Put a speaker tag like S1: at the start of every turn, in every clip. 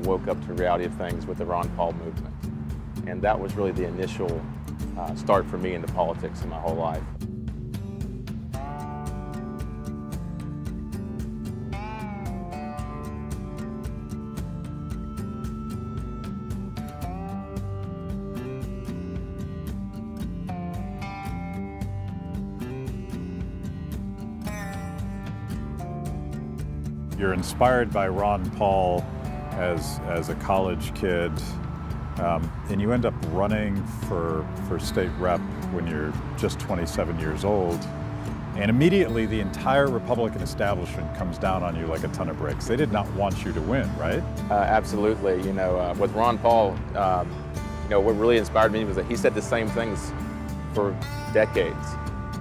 S1: woke up to the reality of things with the Ron Paul movement. And that was really the initial start for me into politics in my whole life.
S2: You're inspired by Ron Paul as a college kid, and you end up running for state rep when you're just 27 years old. And immediately the entire Republican establishment comes down on you like a ton of bricks. They did not want you to win, right?
S1: Absolutely. With Ron Paul, what really inspired me was that he said the same things for decades,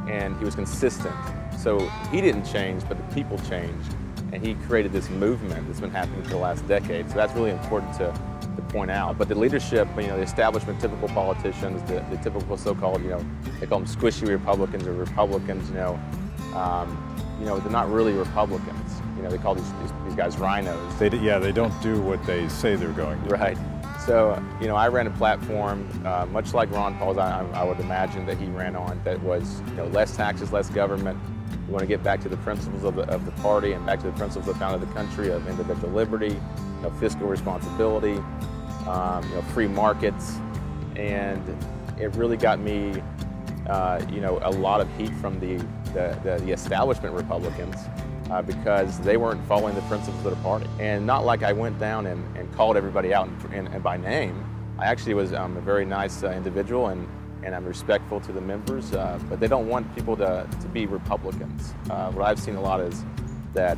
S1: and he was consistent. So he didn't change, but the people changed. And he created this movement that's been happening for the last decade. So that's really important to point out. But the leadership, the establishment, typical politicians, the typical so-called, they call them squishy Republicans or Republicans, they're not really Republicans. They call these guys rhinos.
S2: They don't do what they say they're going to.
S1: Right. So, I ran a platform, much like Ron Paul's, I would imagine that he ran on, that was, less taxes, less government. We want to get back to the principles of the party and back to the principles that founded the country of individual liberty, fiscal responsibility, free markets, and it really got me, a lot of heat from the establishment Republicans because they weren't following the principles of the party. And not like I went down and called everybody out and by name. I actually was a very nice individual, and I'm respectful to the members, but they don't want people to be Republicans. What I've seen a lot is that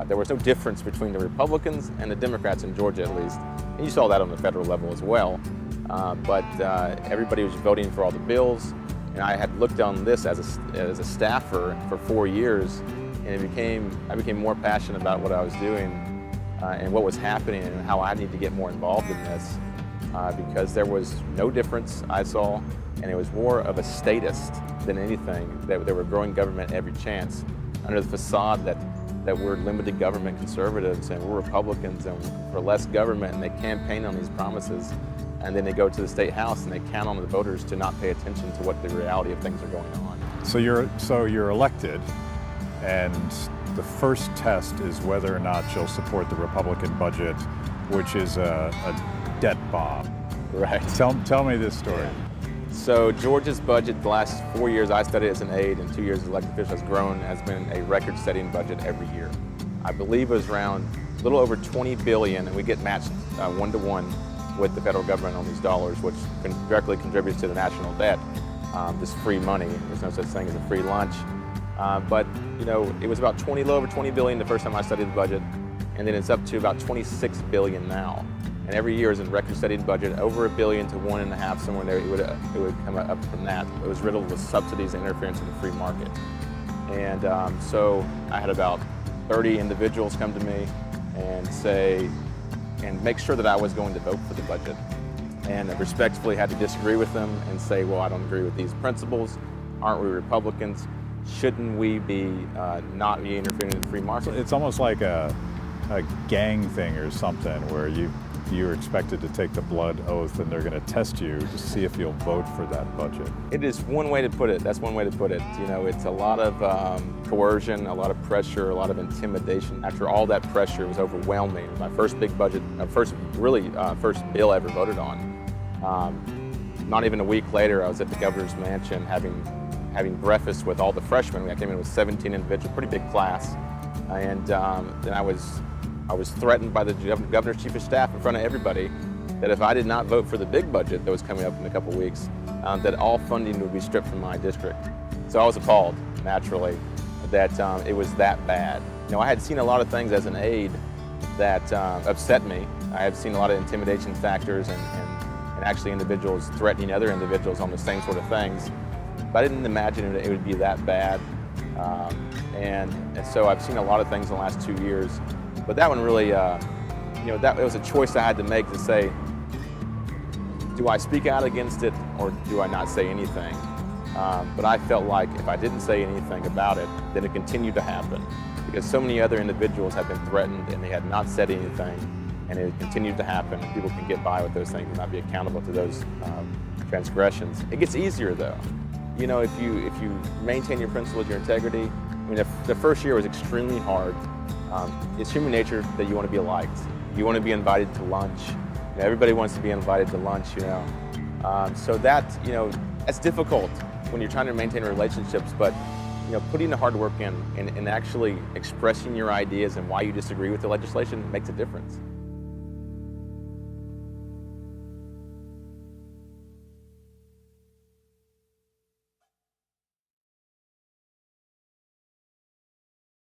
S1: there was no difference between the Republicans and the Democrats in Georgia, at least. And you saw that on the federal level as well. But everybody was voting for all the bills, and I had looked on this as a staffer for 4 years, and I became more passionate about what I was doing and what was happening and how I needed to get more involved in this because there was no difference I saw. And it was more of a statist than anything, that they were growing government every chance under the facade that we're limited government conservatives and we're Republicans and for less government, and they campaign on these promises, and then they go to the state house and they count on the voters to not pay attention to what the reality of things are going on.
S2: So you're elected, and the first test is whether or not you'll support the Republican budget, which is a debt bomb.
S1: Right.
S2: Tell me this story.
S1: Yeah. So Georgia's budget, the last 4 years I studied as an aide and 2 years as elected official, has been a record-setting budget every year. I believe it was around a little over $20 billion, and we get matched 1-to-1 with the federal government on these dollars, which directly contributes to the national debt. This free money, there's no such thing as a free lunch. But it was about a little over $20 billion the first time I studied the budget, and then it's up to about $26 billion now. And every year is in record-setting budget, over $1 billion to 1.5, somewhere in there. It would come up from that. It was riddled with subsidies and interference in the free market. And so I had about 30 individuals come to me and make sure that I was going to vote for the budget. And I respectfully had to disagree with them and say, well, I don't agree with these principles. Aren't we Republicans? Shouldn't we be not be interfering in the free market?
S2: It's almost like a gang thing or something where you're expected to take the blood oath and they're going to test you to see if you'll vote for that budget.
S1: It is one way to put it. That's one way to put it. It's a lot of coercion, a lot of pressure, a lot of intimidation. After all that pressure, it was overwhelming. My first big budget, first bill I ever voted on. Not even a week later, I was at the governor's mansion having breakfast with all the freshmen. I came in with 17 individuals, pretty big class. And then I was threatened by the governor's chief of staff in front of everybody that if I did not vote for the big budget that was coming up in a couple of weeks, that all funding would be stripped from my district. So I was appalled, naturally, that it was that bad. I had seen a lot of things as an aide that upset me. I had seen a lot of intimidation factors and actually individuals threatening other individuals on the same sort of things. But I didn't imagine it would be that bad. And so I've seen a lot of things in the last 2 years. But that one really, it was a choice I had to make to say, do I speak out against it or do I not say anything? But I felt like if I didn't say anything about it, then it continued to happen because so many other individuals had been threatened and they had not said anything. and it continues to happen, and people can get by with those things and not be accountable to those transgressions. It gets easier though. You know, if you maintain your principles, your integrity. I mean, the first year was extremely hard. It's human nature that you want to be liked. You want to be invited to lunch. You know, everybody wants to be invited to lunch, you know. So that's difficult when you're trying to maintain relationships, but you know, putting the hard work in and actually expressing your ideas and why you disagree with the legislation makes a difference.